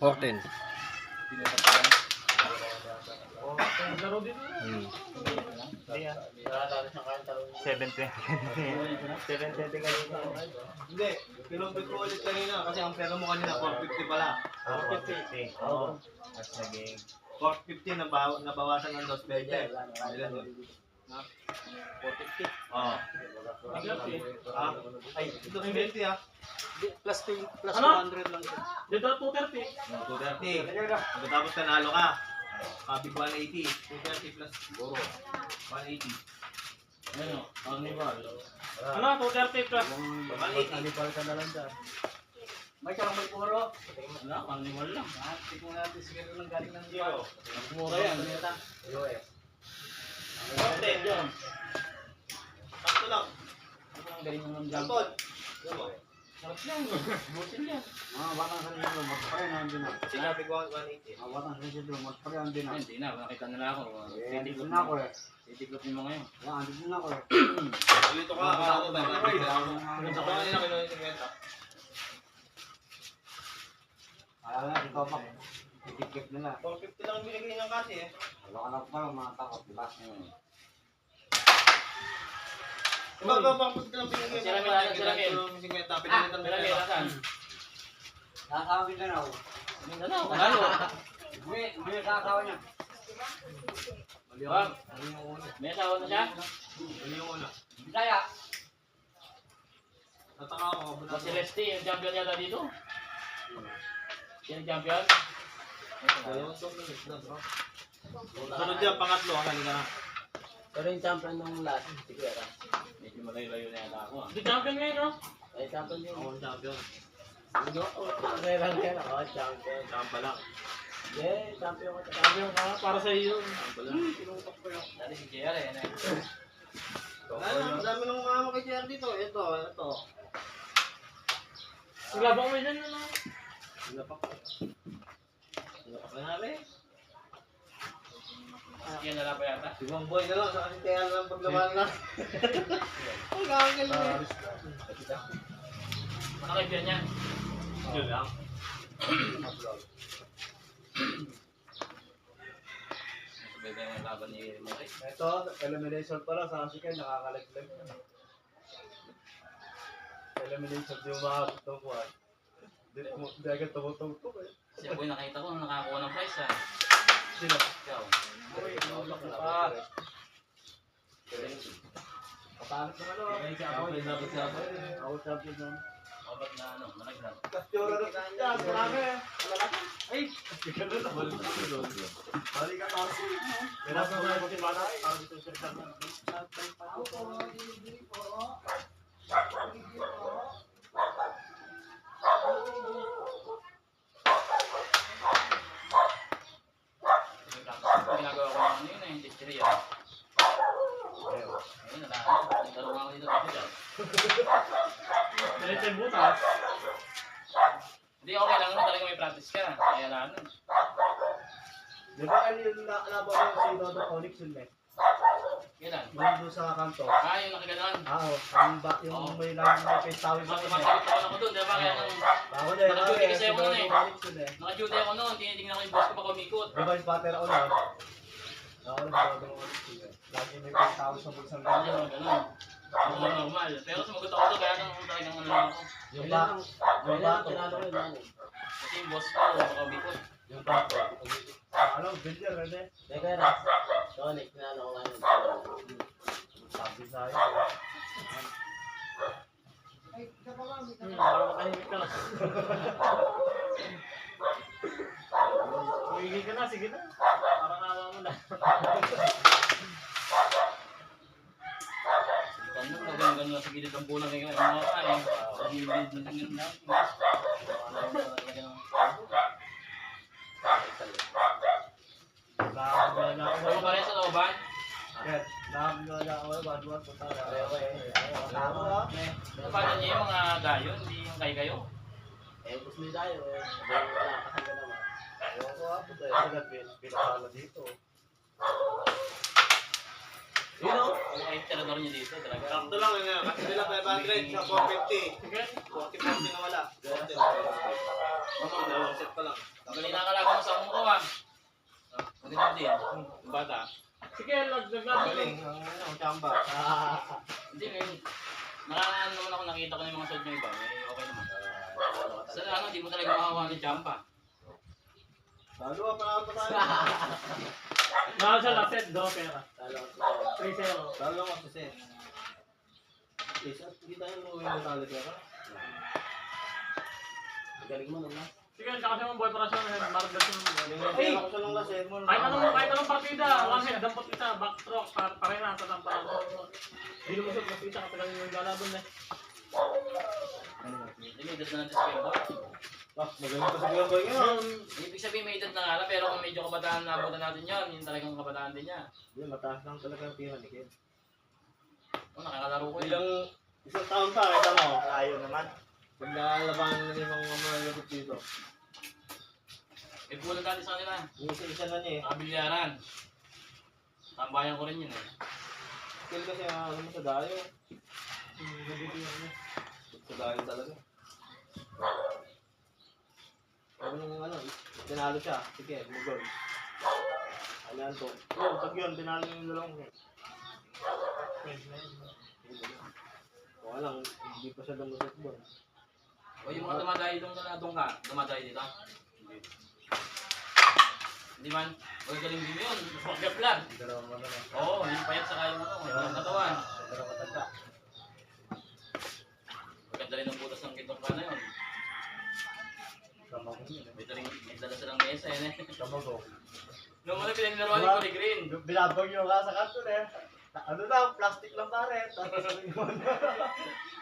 14. Laro din. 720. 720 kanina. Hindi, kinumpit ko ulit kanina kasi ang pera mo kanina 450 pala. 450. Oo. At naging 450 nabawasan ng 220. Ilan yun? 450? Oo. Ay, 220 ah. Plus 200 lang. Dito 230. 230. Pagkatapos nanalo ka. Kabig 180. 230 plus 180. ano? Carnival. Ano? 230 plus 180. Carnival ka na lang dyan. May karambay puro. Wala, carnival lang. Tignan natin siguro ng galing ng Zero. Mura yan. Konti. Sakto lang. ang galing ng jump. Sampol. Ano? Sarap yan. Butil yan. Watang sa nilo, magpare na din na. Kabig 180. Watang sa nilo, magpare na din na. Hindi na, nakita nila ako. Andito na ako eh. Titiklopin mo ngayon. Andito na ako eh. Dito ka. Ako ba? Dito ka kanina kinuha yung 50. Alam na, ikaw pa. Itikip nila. 450 lang binigay ng kasi eh. Wala ka na pa mga takot, diba? Bakit ka lang binigay Sila ng may kasi? sila may. Yung 50. Pinalitan mo Pero may na. lasan. Nakakawin na ako. Mindanao, Manalo. Hindi na kakawa niya. Wag. May asawa na siya? Ano yung una? Bisaya. Nataka ako. O si Leslie, yung champion yata dito. Yan yung champion? Sunod yan, pangatlo. Halika na. Pero yung champion nung last, hindi ko yata. Medyo malayo-layo na yata ako. Hindi champion ngayon, no? Ay, champion yun. Ako ang champion. Kailan ako, champion. Champa lang. Yeah, champion ko. Champion ka, para sa iyo. Champa lang. Tinutok ko yun. Dati si JR eh. Ang dami nung mga kay JR dito. Ito. Naglabang mo yun ano? Wala pa ko. Manali. Yan na lang pa yata. Si Boy na lang, sa kasi kaya lang paglaban na. Ang gagawin eh. Nakakaibigan niya. Yun lang. Sabay yung laban ni Mari. Ito, elimination pa lang sa Asikan, nakakalaglag. Elimination yung mga tutupuan. Hindi agad tumututok eh. Si Aboy nakita ko nakakuha ng prize ha. Sino? Ikaw. Patanap naman o. Champion dapat siya. Ako champion naman. Obat na ano, malaglag. Kastura na yan, marami. Ay! Balik ka kasi. Kaya sa mga pati bala eh. Parang dito sa sana. Ginagawa ko ng ano yun eh, chicheria. Ayun, nagdaro nga ako dito. Diretso yung butas. Hindi, okay lang naman talaga may practice ka. Kaya na ano. Di ba ano yung laban mo si Dodo Onyx yun eh? Kailan? Yung doon sa kanto. Ah, yung nakaganon. Yung may lang may face tawid Mas na tumatawid ako doon, di ba? Kaya nung Ako na yun, Naka-duty kasi si ako Dodo nun eh. Onyx yun eh. naka-duty ako noon, tinitingnan ko yung boss ko pag umikot. Di ba yung pattern ako na? Ako na si Dodo Onyx yun eh. Lagi may face tawid sa bulsang Ano ganyan. yung ganun. Ako lang normal. Pero sumagot ako doon, kaya nung talagang ano lang ako. Yung ba? Yung bato. Kasi yung boss ko, baka umikot. Yung bato. Ano? Billiard rin eh. Teka, Ras. Sonic, tinalo ko ngayon. Sabi sa'yo. Parang makahimik ka lang. Sige ka na, sige na. Parang awa mo na. Ganun, ganun lang sa gilid ng bulang ngayon. Ang mga kain, sa gilid ng tingin na. Nakakagawa na ako. Ano pa rin sa looban? Ken, nakakagawa na ako. Bad-bad. Punta na. Tama ba? Paano niya yung mga gayo, hindi yung kayo? Eh, gusto nyo tayo eh. Wala ka naman. Ewan ko nga po tayo. Sila pinakala dito. Yun o? Ay, tirador niya dito talaga. Sakto lang yun. Kasi sila 500 sa 450. 40 na wala. 40 na wala. Dalawang set pa lang. Magaling nakakalaga mo sa amo ko ah. Magaling din. Yung bata. Sige, Galing, ang chamba. Hindi ngayon. Nakakaano naman ako nakita ko ng mga side ng iba. May okay naman. Sa ano, di mo talaga makakuha ng champa. Lalo pa na pa tayo. Mahal sa laset, do, pera. Talo ko. 3-0. Lalo ka kasi. Please, at hindi tayo mo yung talaga ka. Galing mo naman. Sige, kasi mong boy para siya, margas yung Ay! Ako sa nung laser mo. kahit anong partida, one head, dampot isa, backstroke, pare na, sa tampang. Hindi lumusot, mas isa, katagal yung lalaban eh. Hindi, may edad na natin sa Pembo. Magaling pa sa Glamboy ngayon. Ibig sabihin may edad na nga lang, pero kung medyo kabataan na abutan natin yun, yun talagang kabataan din niya. Yun, mataas lang talaga ang tira ni Ken. Oh, nakakalaro ko yun. Ilang isang taon pa, kita mo. Ayaw naman. Pag nalabanan na yung mga lagot dito. May bulan dati sa kanila. Isa na niya eh. Nakabilyaran. Tambayan ko rin yun eh. Skill kasi ano mo sa dayo. Sa dayo talaga. Pero nung ano, tinalo siya. Sige, mugol. Ano yan to? Oo, pag yun, tinalo yung dalawang ko. O lang, hindi pa siya lumusot doon. O yung mga dumadayo doon ka, dumadayo dito. Hindi man, huwag galing din yun. Mas lang. Dalawang ano na. Oo, yung payat sa kayo ano, yung katawan. Dalawang matanda. Maganda rin ang butas ng kitong ka na yun. Kamang yun. May dala silang mesa yun eh. Kamang ko. Nung una pinaglaruan yung Kulay Green. Binabag nyo ka sa kanto eh. Ano lang, plastic lang pare. Tapos ano yun.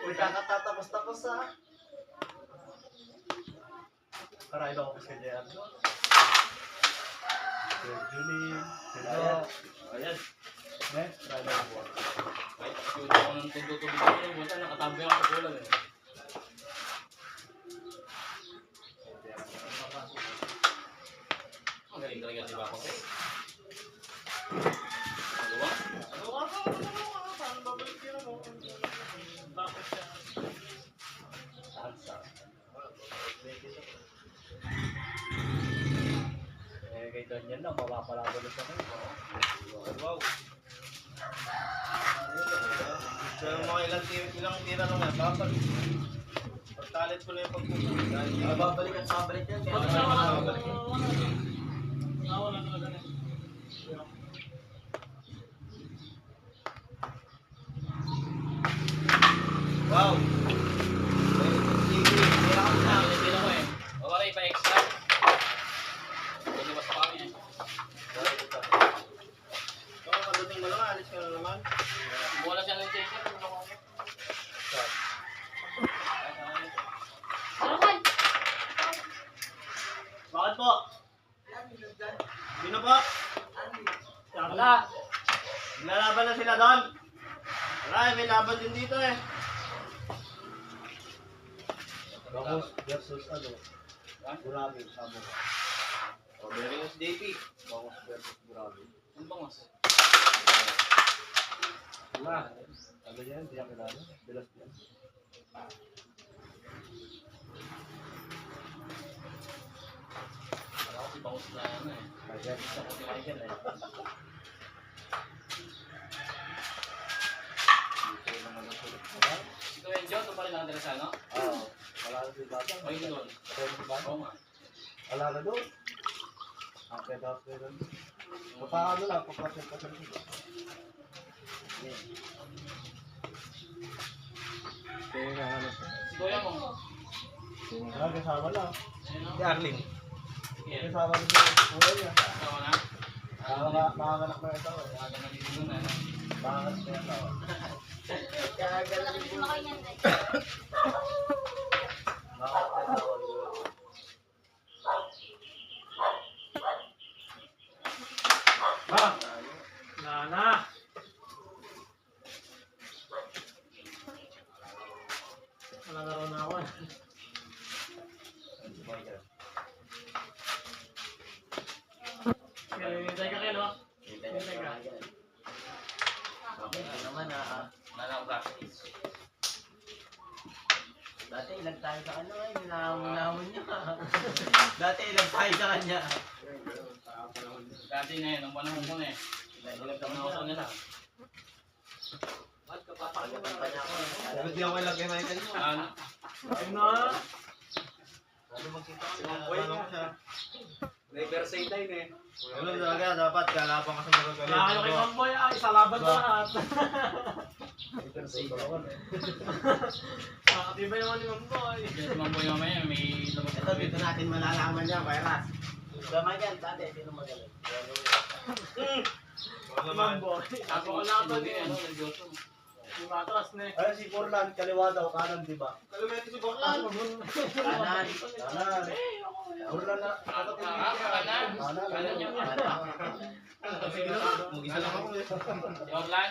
Uy, kakatatapos-tapos ha. Para ito ako sa kanya. Julie. Hello. Ayan. Next, try na ako. Kahit nakasuot ako ng tugtog-tugtog ko yung buta, nakatabi ako sa bulan eh. Magaling talaga si Bako. Magawa? Paano babalik yun ako? Bakit siya? Salsa. Kay Daniel lang, mapapalaban sa akin. Wow. So, mga ilang tira lang yan, babalik. Pagtalit ko na yung pagpupunta. Babalik at babalik yan. Pag siya wala talaga na. Wow! Pinipila ko eh. O pare, pa-extra. Lumabas pa kami eh. Kung pagdating mo lang, alis ka na naman. Wala siya ng chaser. Bakit po? Sino po? Wala. Lalaban na sila doon. Wala, may laban din dito eh. Bangos versus ano? Burabi, sabo ka. O, Beringos JP. Bangos versus Burabi. Ano bang mas? Wala. Ano yan? Hindi ako kilala. Bilas yan. Wala ko si Bangus na ano eh. Michael. Isa ko si Michael eh. Dito naman ang sulit. Si Kuya John, ito pa rin nakatira sa ano? Oo. Wala na si Batang. O yun doon. Wala na si Batang. Oo nga. Wala na doon. Ang peda-peda. Papaano lang, papasin-pasin. Kaya nga ano. Si Kuya mo. Kasama lang. Ayun o. Si Arlene. Sige. Kasama rin sa kuya niya. Tama na. Makakanak na ito. Aga na dito doon ano. Makakanak na ito. Kagaling mo. Makakanak na ito. Nana. Wala na raw na ako. Hintay ka Kel, oh. Hintay ka. Okay naman ah. Wala na akong practice. Dati ilang tayo sa kanya ngayon. Hinahon niya. Dati ilag tayo sa kanya. Dati na yun, ang panahon ko na eh. Ilag kami ako sa nila. Pagkatan pa niya ako. Bakit di ako ilagay na ito nyo? Ano? Ayun na. Ano magkita ko siya? Ano siya? Riverside line eh. Ganun talaga, dapat kalaban ka sa magagaling. Kaya kayo kay Mamboy, isa laban na lahat. Nakatibay naman ni Mamboy. Kaya si Mamboy mamaya may labas Ito, dito natin malalaman niya, Kairas. Gamay yan, dati, sino magaling? Ano naman? Mamboy. Ako ko laban eh. Yung matras na eh. Ay, si Forlan, kaliwa daw, kanan, di ba? Kalimete si Forlan. Kanan. Kanan. Forlan na, kapatid niya. Kanan. Kanan yun. Sige na, mag-isa lang ako eh. Orlan?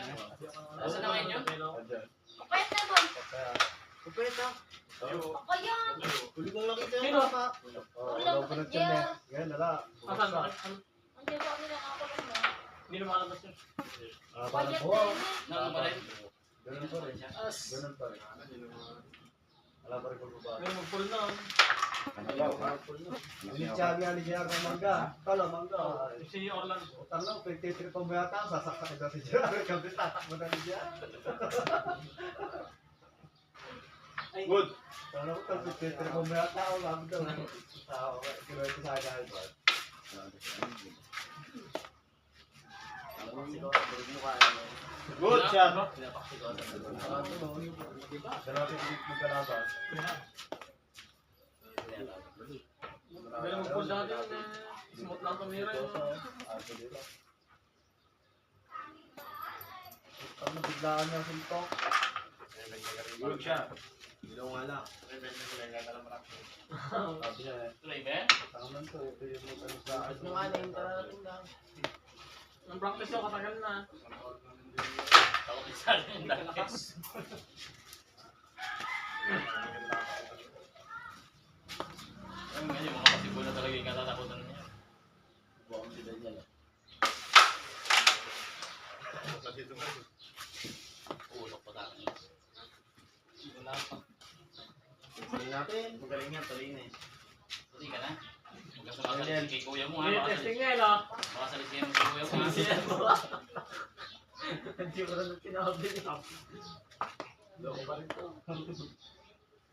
Nasaan na ngayon yun? Pwede na doon. Kupeta. Ako yan. Huli kong nakita Sino? yung baka. Wala ko na dyan. Ngayon, nala. Ang Asan? di ba nila nakapagod na? Hindi na makalabas yun. Parang, Budget wow. na Ano pa rin? Ganun pa rin. Ganun pa rin. Wala pa rin pagbabago. Ngayon mag-pull na. Initsahan nga ni JR ng mangga. Kala, mangga. Si Orlan. Utang lang, 23 pang bayata, sasaksak na si JR. Kapit, tatakbo na ni JR. Good. Sana ko, 23 pang bayata, ako lang daw. Kinuwento sa akin, Albert. Good shot. Pero natin ulit magkalaban. Ngayon mag-pull dati yun eh. Smooth lang tumira yun. Ang nabiglaan niya suntok. Good shot. Ilaw nga lang. Sabi niya eh. Tuloy ba? Tangan to, ito yung mga tanong sa akin. Ano nga na yung darating lang. Ang practice yun, katagal na. Tawag isa rin yung lakas. Ayun nga yung mga kasibol na talaga yung katatakutan niya. Buwang si Daniel. Ulok pa tayo. Wala pa. Tuloy natin. Magaling yan, tuloy na eh. Tuloy ka na. Magkasamasalit kay kuya mo ha. Hindi, testing nga yun ah. Makasalit siya mo kay kuya mo ha. Hindi ko rin sinabi niya. Loko pa rin to.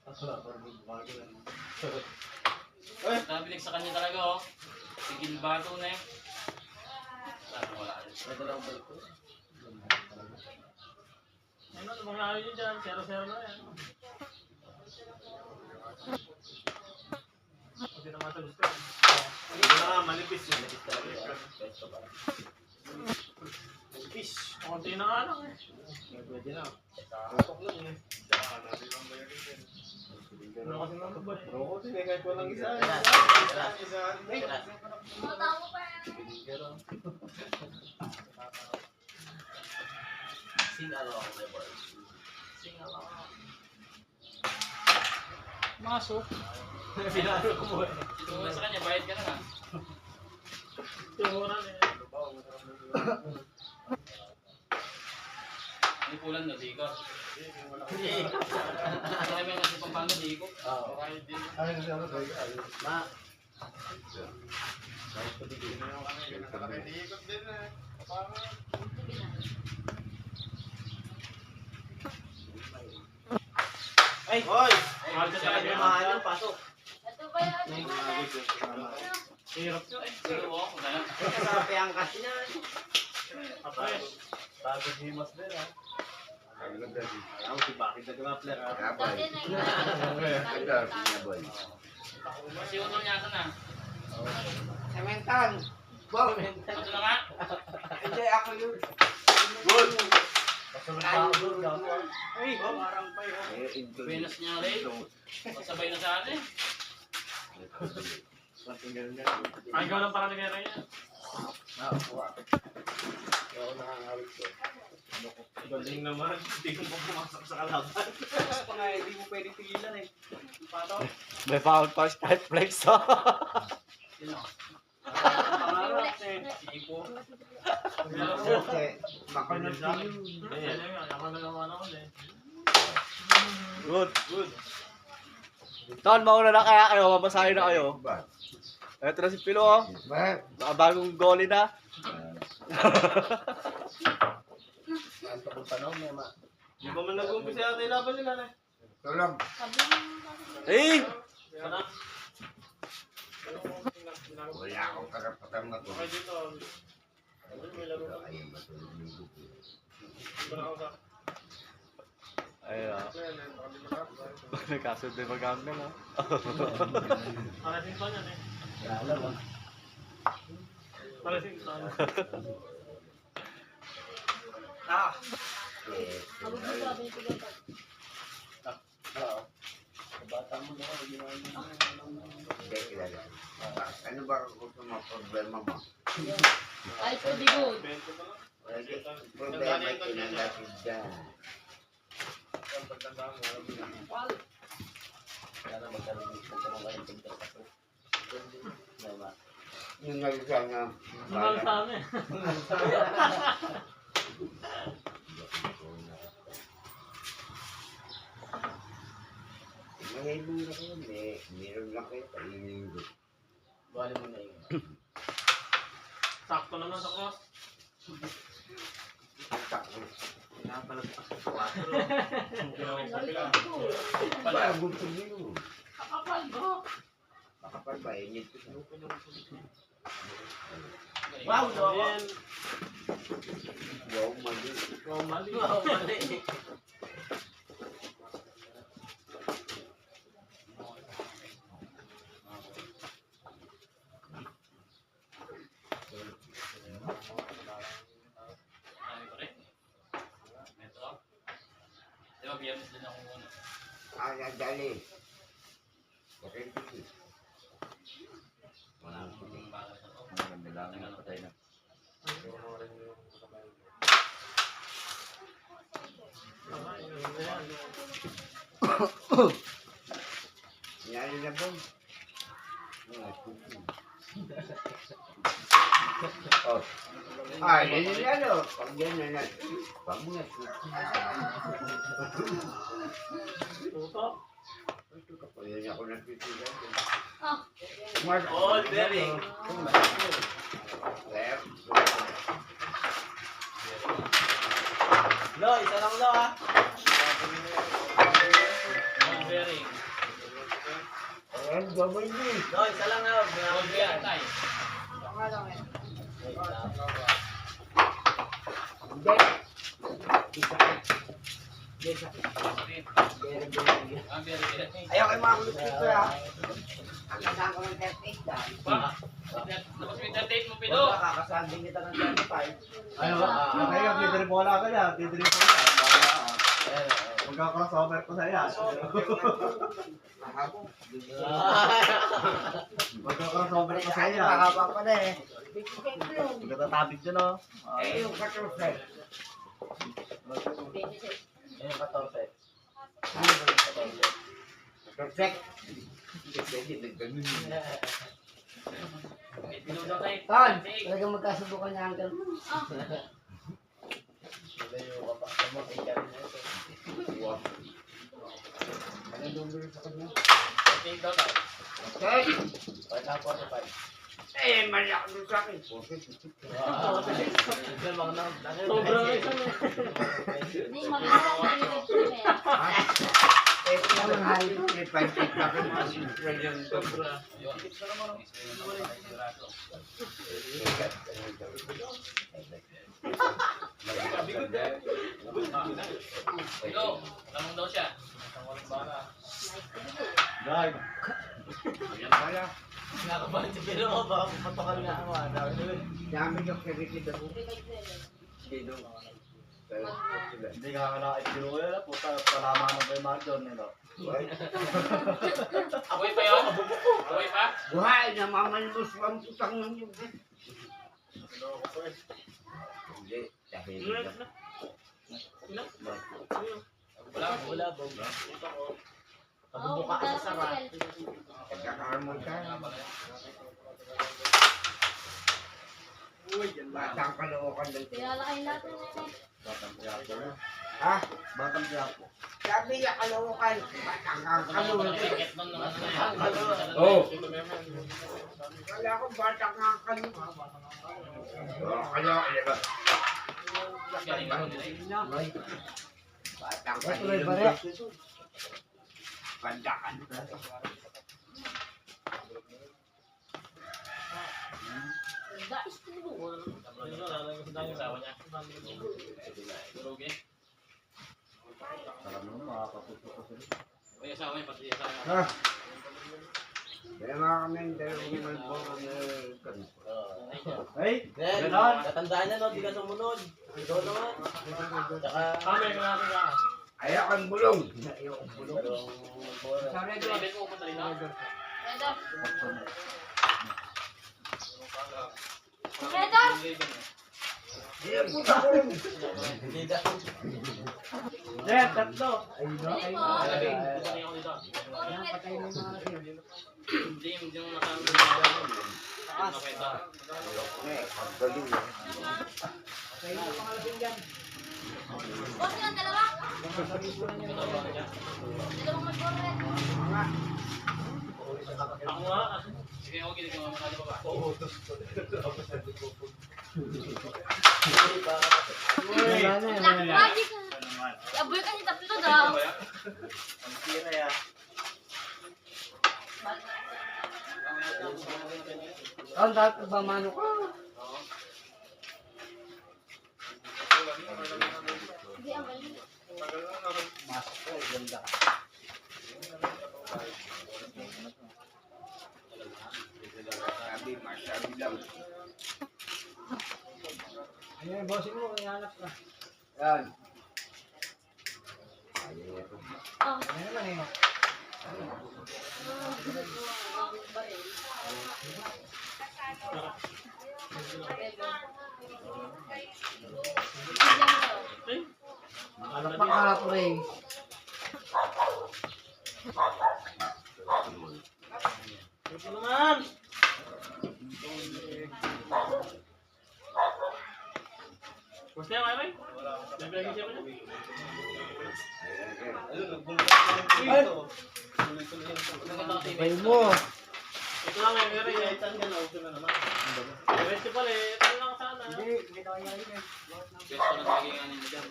Wala, parang magbago lang. Nabinig sa kanya talaga oh. Sigil bato na eh. Sana wala rin. May dalawang balik ko. Ano, lumang layo nyo dyan. 0-0 na yan. Hindi naman ito gusto. Manipis yun. Pesto pa. Manipis. Konti na nga lang eh. Pwede na. Tutok lang eh. Ano kasi naman ba eh. Roko din eh, kahit walang isa. Matamo pa yan. Sing along, my boy. Sing along. Maso. Pinasok mo eh. Ito nga sa kanya, bayad ka na nga. Tuhuran eh. Hindi pulan na, di ko. Kaya may kasi pampano, di ko. Oo. Ano kasi ako tayo? Ma. Ay! Hoy! Mahal ka talaga yun. Mahal yung pasok. Ito ba yan? Hirap yun eh. Pero ako, kung gano'n. Kasapi ang kasi na. Apres. Bago Dimas din ah. Ako si Bakit na grappler. Dati na Kasi utol niya ito na. Sementan! Wow! Ito na nga. Hindi ako yun. Good! Kasunod pa ako doon. Ay, parang pa yun. Venus niya rin. Masabay na sa atin. Ay, ikaw lang parang nagkaya yan. Ako nakangawit ko. Galing naman. Hindi ko pa pumasok sa kalaban. Pa nga, hindi mo pwedeng pigilan eh. Pato. May foul pa Skype Flex. Sino? Pangarap eh. Si Ipo. Makanod sa akin. Yan nga, ako na naman ako eh. Good. Good. Ton, mauna na kaya kayo, mamasahin na kayo. Ito na si Pilo, oh. Bagong goalie na. Di ba man nag-umpisa yata yung laban nila na? Sabi mo, Eh! Wala akong karapatang matulog. Okay, dito. May laro ka. Ayaw matulog yung gusto. Dito na ako sa... Ayun, oh. Nagkasundo yung mag-gamble, oh. Parating pa niyan eh. Parating pa. sabi mo, sabi mo, sige pa. Hindi kilala. Ano ba gusto mo problema mo? Ay, pwede good. Problema ay kinalasin dyan. Yung nalisa nga. Mahal sa amin. Ngayon mo na kayo, meron lang kayo, kainin ko. Bali mo na yun. Sakto naman sa cross. Bago ko nyo. Kakapal, bro. Makapal ba, init ko siya. Wow, no! Wow, mali. Wow, mali. Wow, mali. Di ba, biyernes din ako muna. Dali. Okay, sige. Wala akong bagal sa to. Patay na. Nyari na po. Oh. Ah, yan yung ano. Pag yan na natin. Pag mo na. Tuto. Yan ako nagtitigan. Ah, Oh, Derek! Lo, isa lang lo ha. Old bearing. Ayan, gabay mo. Lo, isa lang ha. Old bearing tayo. Hindi. Isa. Isa. Ang bearing. Ayaw kayo mga kulit dito ha. Ang kasama ko ng 38 ha. Baka. Tapos may 38 mo, Pilo. Huwag kakasabing kita ng 35. Ano ba? Kaya titiri bola ka na. Titiri bola. Magka-crossover ko sa iya. Magka-crossover ko sa iya. Mahaba pa na eh. Magkatatabig dyan o. Eh, yung 14. Ayun, 14. Perfect. Hindi nagganun yun. Pilo daw tayo. Ton, talagang magkasubukan niya ang ganun. Wow. Ano numero sa kanya? 48 daw tayo. Okay. 45. Eh, mali ako dun sa akin. Sobrang isa na. hindi, mag-alala ko yung extreme eh. Eh, kung mahal ko, may 5 na ako mga Australian Sobra. Yun. Sigurado. Pilo, tanong daw siya. Guard. Ayan pala. Nakabahan si Pilo, baka patokan nga ako. Dami yung kiritid ako. Hindi ka nga nakakitiro ko yun. Puta, palama na ba yung mga doon nila? Ako'y pa yun? Ako'y pa? Buhay, namamalmos ang putang ng yun. Hindi, dahil Wala. Pabubuka ka sa sarap. pagkakaroon ka. Batang kalookan lang. Pinala kayo natin, nene. Batang Quiapo. Sabi niya, Caloocan. Batang Caloocan. Ticket doon ng ano na yan. Oh. Wala akong batang Caloocan. Kaya, Galing ako nila eh. Batang ito rin Caloocan. bare. Bandakan. Guys, tulo. Asawa niya. Durog eh. Alam mo, makakaputo ko sila. O yung asawa niya, pati asawa niya. Ah. Kaya nga kami yung dalawang nagbawa Hey, Then, ganon. tatandaan na, no? Di ka sumunod. Ikaw naman. Tsaka, Kami, kung natin ka. Ayaw ang bulong. dalawang bola. David mo pumunta rin ako. Redor. Redor. Ayaw po sa bulong. Hindi daw. Jen, tatlo. Dali po. David, pumunta rin ako dito. Hindi yung nakakita. Ang galing. Boss yan, dalawa. Dalawang mag-borret. Ako nga. Sige, okay, ginagawa mo sa baba. Black magic. Aboy kasi tatlo daw. Ang tira ya. Ang dati ba mano ka? Hindi, ang galing. Masok ko, ganda ka. Sabi, masabi lang. Ayun, bossing mo, ihanap ka. Yan. Oh. Ayun naman eh. Alam pa ka ako rin. Ito naman. Gusto niya, Mami? Siyempre, lagi siya pa niya. Bay mo. Ito lang, may meron. Itan ka na, okay na naman. Diretso pala eh. Ito lang sana. Hindi na kaya yun eh. Gusto na naging ano nyo dyan.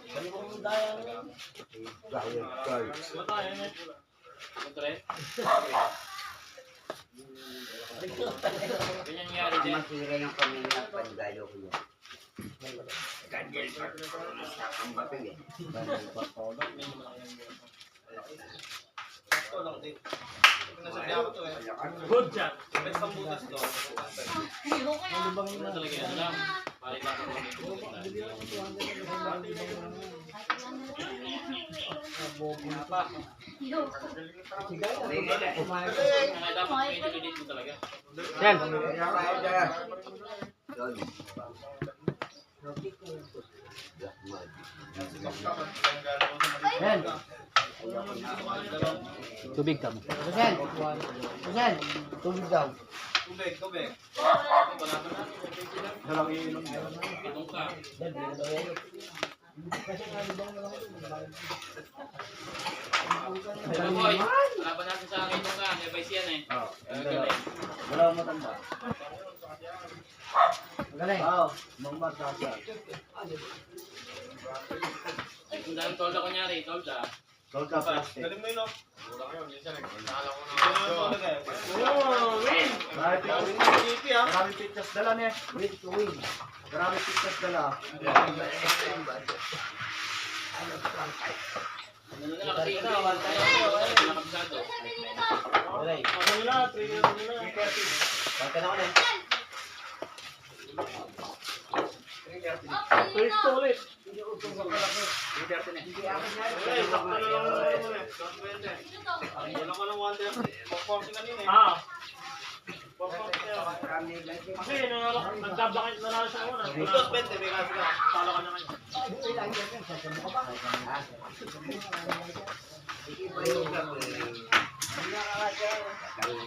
Mata, yan eh. Punta rin. Ganyan nangyari dyan. Masira yung pamilya at pagdayo ko yan. Ganyan pa. Nasa ang bato eh. Good job. Hero ko yan. Ano talaga yan lang. Pare lang ako may Hero. Kaya dapat may delete mo talaga. Yan. Yan. Tubig ka mo. Kusen. Kusen. Tubig daw. Itong ka. Ano boy? Laban natin sa akin itong ka. May vice yan eh. Galing. Dalawang matanda. Magaling. Oo. Mangmat siya. Kung dahil tolda kunyari, tolda. Gold ka plastic. Oh, win! Maraming pictures dala niya. Win to win. Maraming pictures dala. Ano na lang kasi nakabisado. Ano nila? Trigger nila. Pagka na ko na. Twist to ulit. Ah. Kasi nagtabakit na lang sa una. Talo ka na ngayon. Hindi pa yung